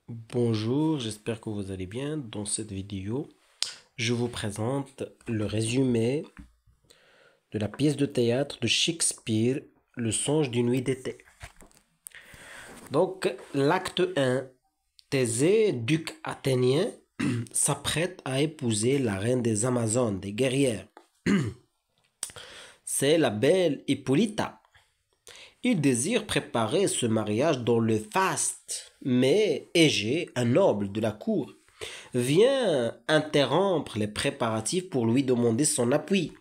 Bonjour, j'espère que vous allez bien. Dans cette vidéo, je vous présente le résumé de la pièce de théâtre de Shakespeare, Le songe d'une nuit d'été. Donc, l'acte 1, Thésée, duc athénien, s'apprête à épouser la reine des Amazones, des guerrières. C'est la belle Hippolyta. Il désire préparer ce mariage dans le faste, mais Égée, un noble de la cour, vient interrompre les préparatifs pour lui demander son appui.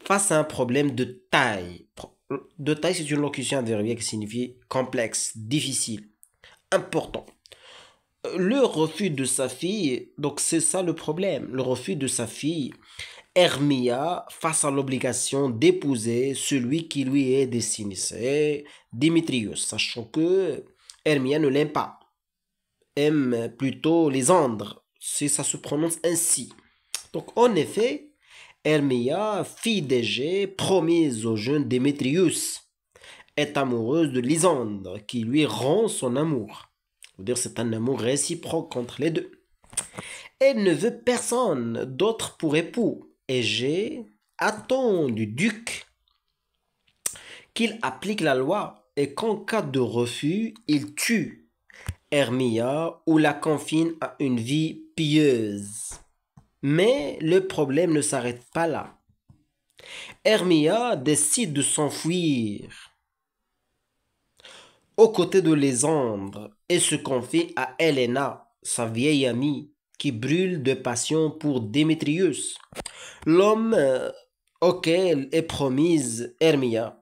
Face à un problème de taille, c'est une locution adverbiale qui signifie complexe, difficile, important. Le refus de sa fille, donc c'est ça le problème, le refus de sa fille, Hermia, face à l'obligation d'épouser celui qui lui est destiné, c'est Démétrius, sachant que Hermia ne l'aime pas, aime plutôt les andres, si ça se prononce ainsi. Donc en effet, Hermia, fille d'Égée, promise au jeune Démétrius, est amoureuse de Lysandre, qui lui rend son amour. C'est-à-dire c'est un amour réciproque entre les deux. Elle ne veut personne d'autre pour époux. Égée attend du duc qu'il applique la loi et qu'en cas de refus, il tue Hermia ou la confine à une vie pieuse. Mais le problème ne s'arrête pas là. Hermia décide de s'enfuir aux côtés de Lysandre et se confie à Helena, sa vieille amie, qui brûle de passion pour Démétrius, l'homme auquel est promise Hermia.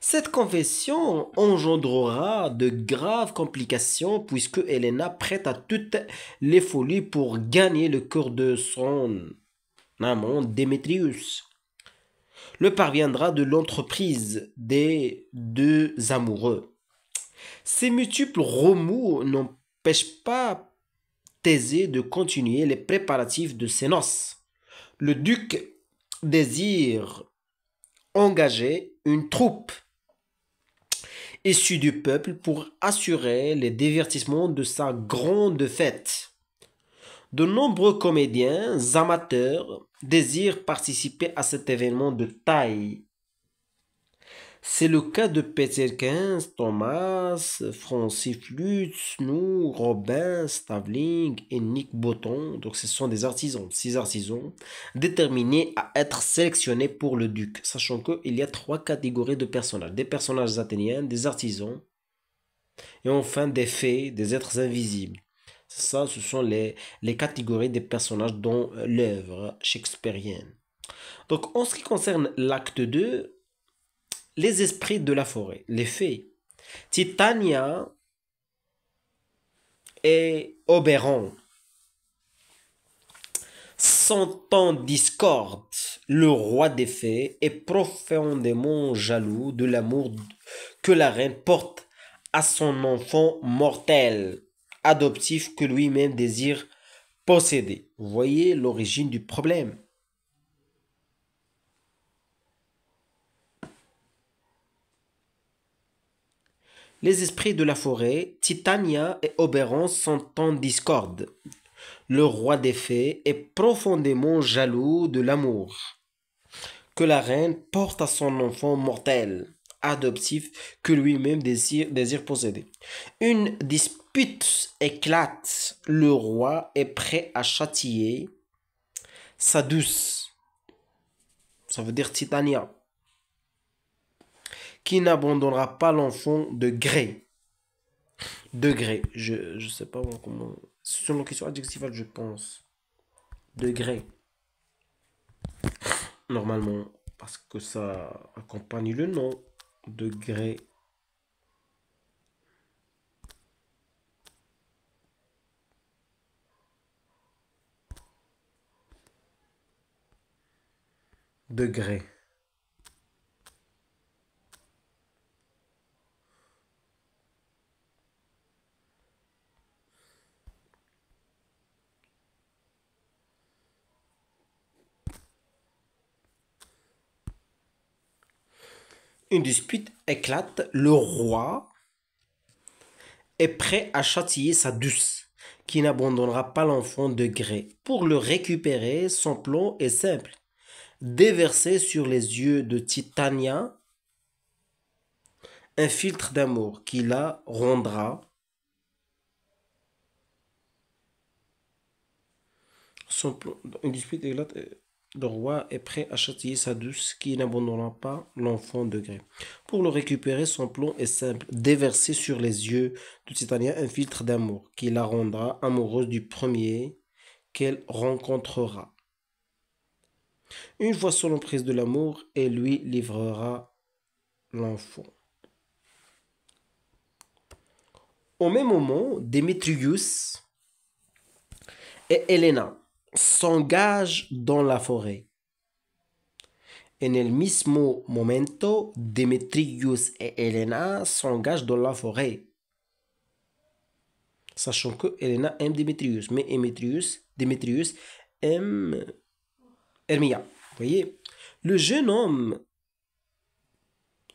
Cette confession engendrera de graves complications puisque Helena prête à toutes les folies pour gagner le cœur de son amant Démétrius. Le parviendra de l'entreprise des deux amoureux. Ces multiples remous n'empêchent pas Thésée de continuer les préparatifs de ses noces. Le duc désire engager une troupe issue du peuple pour assurer les divertissements de sa grande fête. De nombreux comédiens amateurs désirent participer à cet événement de taille. C'est le cas de Peter Kens, Thomas, Francis Lutz, nous, Robin, Stavling et Nick Botton. Donc ce sont des artisans, 6 artisans, déterminés à être sélectionnés pour le duc. Sachant qu'il y a 3 catégories de personnages. Des personnages athéniens, des artisans et enfin des fées, des êtres invisibles. Ça, ce sont les catégories des personnages dans l'œuvre shakespearienne. Donc en ce qui concerne l'acte 2, les esprits de la forêt, les fées. Titania et Oberon sont en discorde. Le roi des fées est profondément jaloux de l'amour que la reine porte à son enfant mortel, adoptif que lui-même désire posséder. Vous voyez l'origine du problème. Les esprits de la forêt, Titania et Oberon sont en discorde. Le roi des fées est profondément jaloux de l'amour que la reine porte à son enfant mortel, adoptif, que lui-même désire posséder. Une dispute éclate. Le roi est prêt à châtier sa douce, ça veut dire Titania, qui n'abandonnera pas l'enfant de gré. De gré, je sais pas comment. C'est une locution adjectivale, je pense. De gré. Normalement, parce que ça accompagne le nom. De gré. De gré. Une dispute éclate. Le roi est prêt à châtier sa douce, qui n'abandonnera pas l'enfant de gré. Pour le récupérer, son plan est simple. Déverser sur les yeux de Titania un filtre d'amour qui la rendra. Son plan, une dispute éclate. Le roi est prêt à châtier sa douce qui n'abandonnera pas l'enfant de gré. Pour le récupérer, son plan est simple. Déverser sur les yeux de Titania un filtre d'amour qui la rendra amoureuse du premier qu'elle rencontrera. Une fois sous l'emprise de l'amour, elle lui livrera l'enfant. Au même moment, Démétrius et Helena s'engagent dans la forêt. En el mismo momento, Démétrius et Helena s'engagent dans la forêt. Sachant que Helena aime Démétrius, mais Démétrius aime Hermia. Vous voyez, le jeune homme,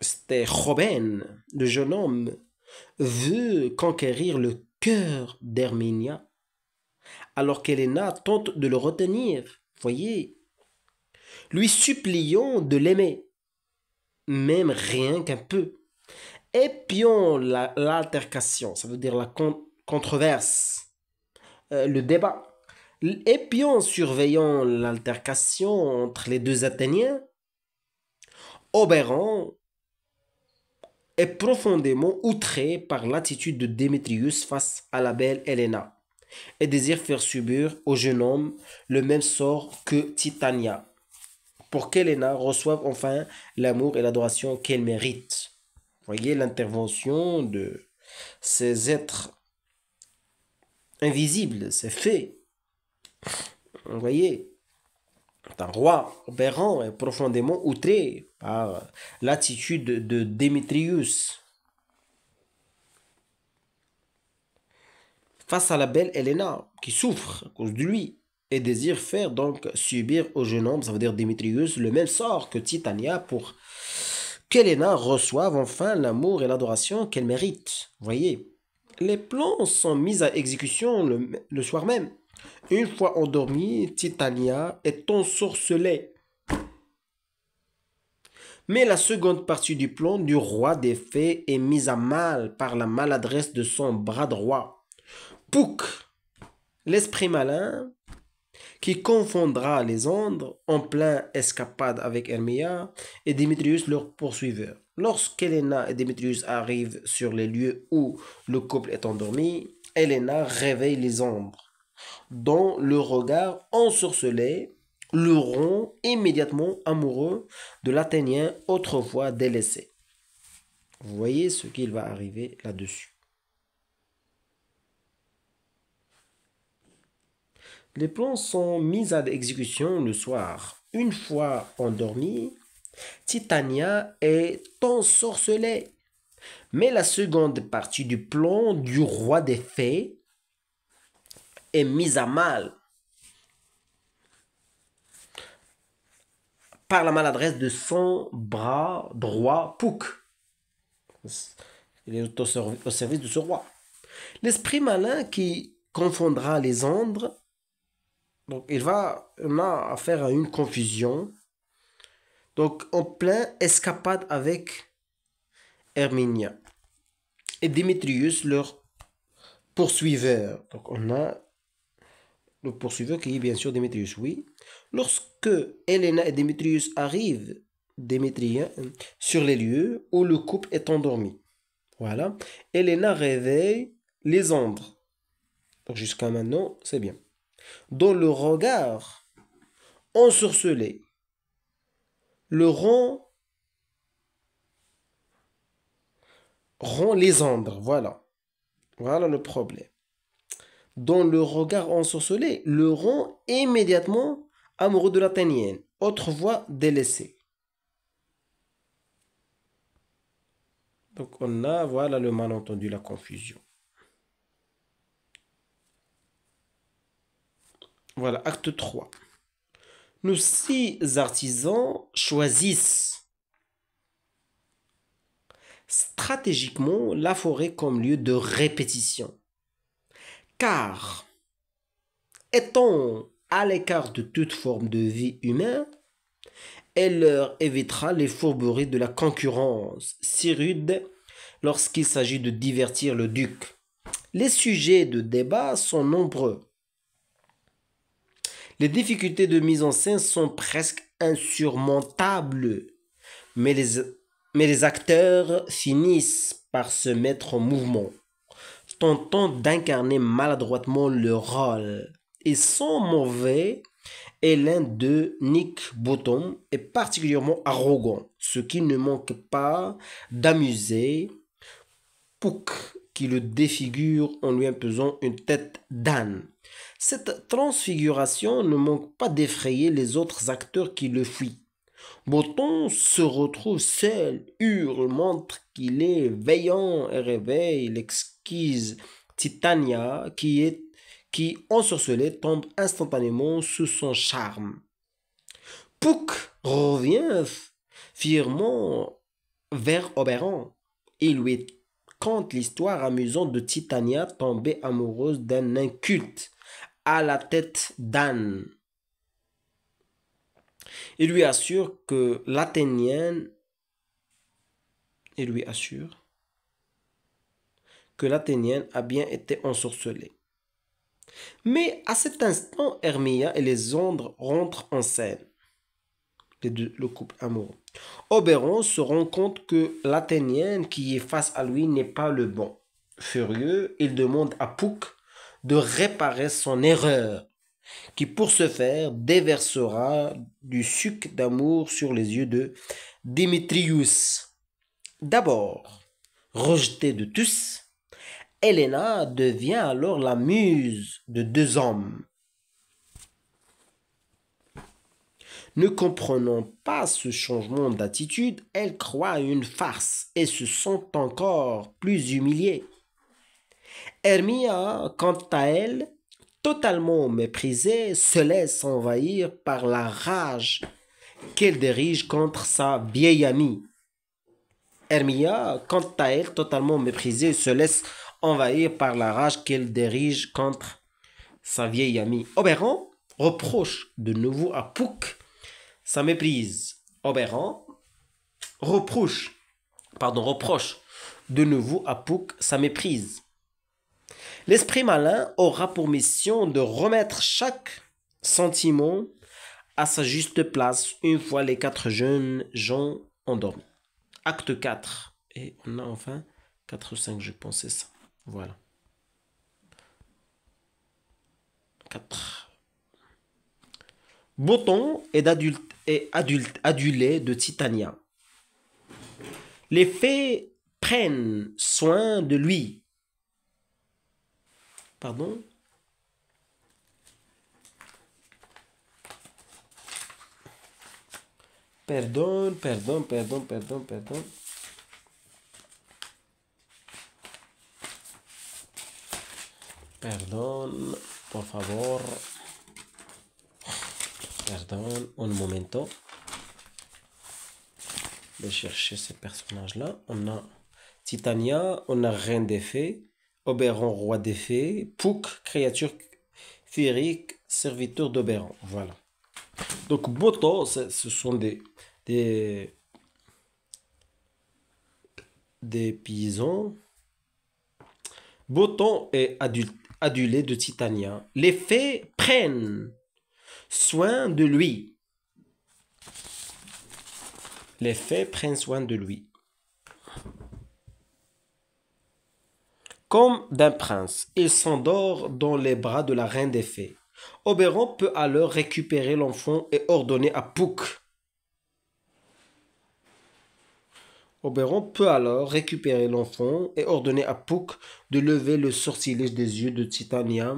c'était Robin, le jeune homme veut conquérir le cœur d'Herminia, alors qu'Helena tente de le retenir. Vous voyez, lui suppliant de l'aimer, même rien qu'un peu. Épions l'altercation, ça veut dire la controverse, le débat. Épions surveillant l'altercation entre les deux Athéniens, Oberon est profondément outré par l'attitude de Démétrius face à la belle Helena et désire faire subir au jeune homme le même sort que Titania, pour qu'Helena reçoive enfin l'amour et l'adoration qu'elle mérite. Voyez l'intervention de ces êtres invisibles, ces fées. Vous voyez, un roi Oberon est profondément outré par l'attitude de Démétrius face à la belle Helena qui souffre à cause de lui et désire faire donc subir au jeune homme, ça veut dire Démétrius, le même sort que Titania pour qu'Helena reçoive enfin l'amour et l'adoration qu'elle mérite. Vous voyez, les plans sont mis à exécution le soir même. Une fois endormie, Titania est ensorcelée. Mais la seconde partie du plan du roi des fées est mise à mal par la maladresse de son bras droit, Puck, l'esprit malin, qui confondra les andes en plein escapade avec Hermia et Démétrius leur poursuiveur. Lorsqu'Helena et Démétrius arrivent sur les lieux où le couple est endormi, Helena réveille les ombres, dont le regard ensorcelé le rend immédiatement amoureux de l'Athénien autrefois délaissé. Vous voyez ce qu'il va arriver là-dessus. Les plans sont mis à exécution le soir. Une fois endormie, Titania est ensorcelée. Mais la seconde partie du plan du roi des fées est mise à mal par la maladresse de son bras droit Puck. Il est au service de ce roi. L'esprit malin qui confondra les andes, donc on a affaire à une confusion. Donc en plein escapade avec Herminia et Démétrius, leur poursuiveur. Donc on a le poursuiveur qui est bien sûr Démétrius, oui. Lorsque Helena et Démétrius arrivent, Démétrien, sur les lieux où le couple est endormi. Voilà. Helena réveille les ombres. Donc jusqu'à maintenant, c'est bien. Dans le regard ensorcelé, le rend les ombres. Voilà. Voilà le problème. Dans le regard ensorcelé, le rend immédiatement amoureux de l'Athénienne, autrefois délaissée. Donc on a, voilà le malentendu, la confusion. Voilà, acte 3. Nos 6 artisans choisissent stratégiquement la forêt comme lieu de répétition. Car, étant à l'écart de toute forme de vie humaine, elle leur évitera les fourberies de la concurrence si rude lorsqu'il s'agit de divertir le duc. Les sujets de débat sont nombreux. Les difficultés de mise en scène sont presque insurmontables, mais les acteurs finissent par se mettre en mouvement, tentant d'incarner maladroitement leur rôle. Ils sont mauvais et l'un d'eux, Nick Bottom, est particulièrement arrogant, ce qui ne manque pas d'amuser Puck, qui le défigure en lui imposant une tête d'âne. Cette transfiguration ne manque pas d'effrayer les autres acteurs qui le fuient. Bottom se retrouve seul, hurle, montre qu'il est veillant et réveille l'exquise Titania qui, ensorcelée, tombe instantanément sous son charme. Puck revient fièrement vers Oberon et lui conte l'histoire amusante de Titania tombée amoureuse d'un inculte à la tête d'âne. Il lui assure que l'Athénienne a bien été ensorcelée. Mais à cet instant, Hermia et Lysandre rentrent en scène. Le couple amoureux. Oberon se rend compte que l'Athénienne qui est face à lui n'est pas le bon. Furieux, il demande à Puck de réparer son erreur, qui pour ce faire déversera du suc d'amour sur les yeux de Démétrius. D'abord, rejetée de tous, Helena devient alors la muse de deux hommes. Ne comprenant pas ce changement d'attitude, elle croit à une farce et se sent encore plus humiliée. Hermia, quant à elle, totalement méprisée, se laisse envahir par la rage qu'elle dirige contre sa vieille amie. Hermia, quant à elle, totalement méprisée, se laisse envahir par la rage qu'elle dirige contre sa vieille amie. Oberon reproche de nouveau à Puck sa méprise. Oberon reproche de nouveau à Puck sa méprise. L'esprit malin aura pour mission de remettre chaque sentiment à sa juste place une fois les quatre jeunes gens endormis. Acte 4. Et on a enfin 4-5, je pense, c'est ça. Voilà. 4. Bottom est adulé de Titania. Les fées prennent soin de lui. Pardon? Pardon. Perdón, por favor. Pardon, un momento. Je vais chercher ces personnages-là. On a Titania, on a Reine des Fées, Oberon, Roi des Fées, Puck, créature féerique, serviteur d'Oberon. Voilà. Donc, Boto, ce sont des paysans. Boton est adulé de Titania. Les fées prennent soin de lui. Les fées prennent soin de lui. Comme d'un prince, il s'endort dans les bras de la reine des fées. Oberon peut alors récupérer l'enfant et ordonner à Puck. De lever le sortilège des yeux de Titania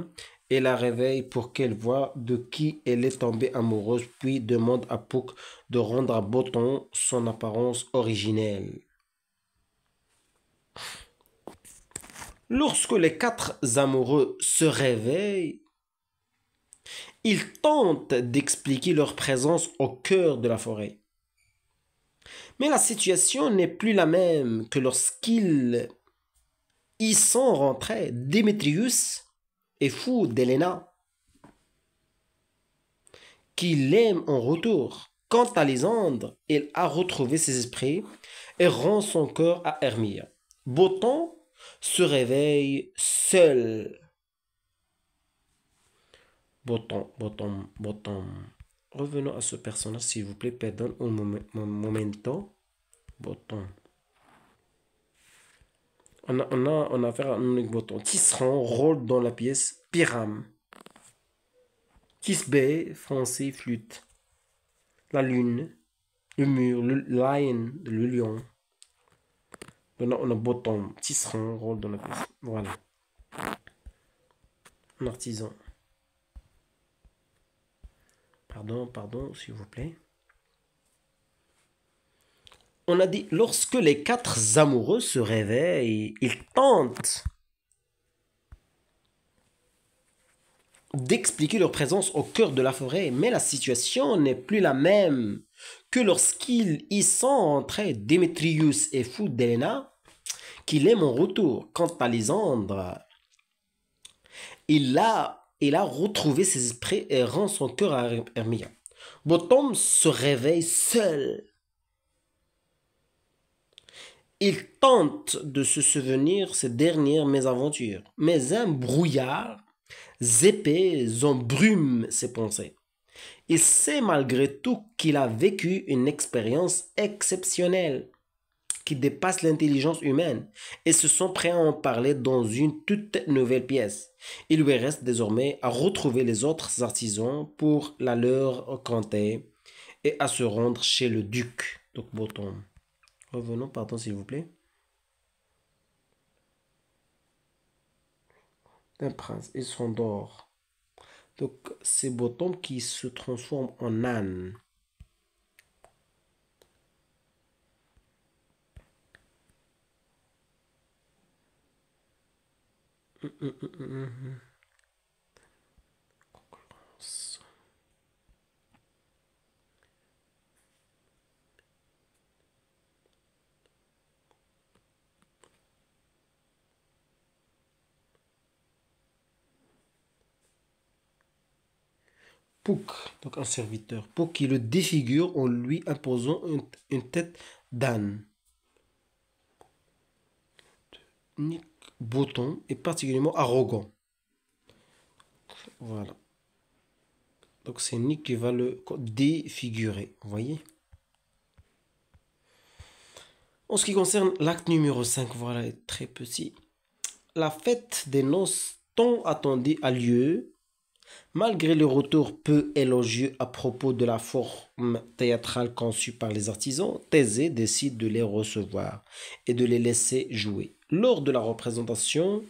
et la réveille pour qu'elle voie de qui elle est tombée amoureuse, puis demande à Puck de rendre à Boton son apparence originelle. Lorsque les quatre amoureux se réveillent, ils tentent d'expliquer leur présence au cœur de la forêt. Mais la situation n'est plus la même que lorsqu'ils y sont rentrés. Démétrius est fou d'Héléna, qui l'aime en retour. Quant à Lysandre, il a retrouvé ses esprits et rend son cœur à Hermia. Bothon se réveille seul. Bothon. Revenons à ce personnage, s'il vous plaît. Pardon un momento. Bothon. On a affaire à un unique Bothon. Tisserand, rôle dans la pièce. Pyram. Tisbé, français, flûte. La lune. Le mur, le lion, le lion. On a Bothon, tisserand, rôle dans la pièce. Voilà. Un artisan. Pardon, s'il vous plaît. On a dit, lorsque les quatre amoureux se réveillent, ils tentent d'expliquer leur présence au cœur de la forêt, mais la situation n'est plus la même que lorsqu'ils y sont entrés. Démétrius est fou d'Héléna, qu'il aime en retour. Quant à Lysandre, il a retrouvé ses esprits et rend son cœur à Hermia. Bothon se réveille seul. Il tente de se souvenir ses dernières mésaventures, mais un brouillard épais embrume ses pensées. Il sait malgré tout qu'il a vécu une expérience exceptionnelle qui dépasse l'intelligence humaine et se sont prêts à en parler dans une toute nouvelle pièce. Il lui reste désormais à retrouver les autres artisans pour la leur conter et à se rendre chez le duc. Donc, Bothon. Revenons, s'il vous plaît. Un prince, ils sont d'or. Donc, c'est Bothon qui se transforme en âne. Concurrence. Puck, donc un serviteur. Puck qui le défigure en lui imposant une tête d'âne. Nick Bothon est particulièrement arrogant. Voilà. Donc c'est Nick qui va le défigurer. Vous voyez? En ce qui concerne l'acte numéro 5, voilà, est très petit. La fête des noces tant attendue a lieu. Malgré le retour peu élogieux à propos de la forme théâtrale conçue par les artisans, Thésée décide de les recevoir et de les laisser jouer. Lors de la représentation,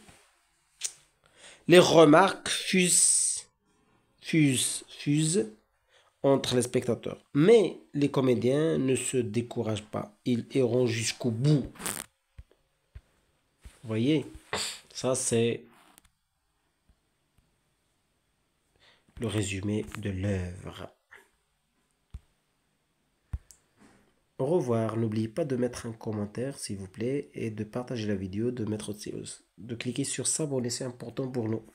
les remarques fusent entre les spectateurs. Mais les comédiens ne se découragent pas. Ils iront jusqu'au bout. Vous voyez, ça c'est le résumé de l'œuvre. Au revoir, n'oubliez pas de mettre un commentaire s'il vous plaît et de partager la vidéo, de cliquer sur s'abonner, c'est important pour nous.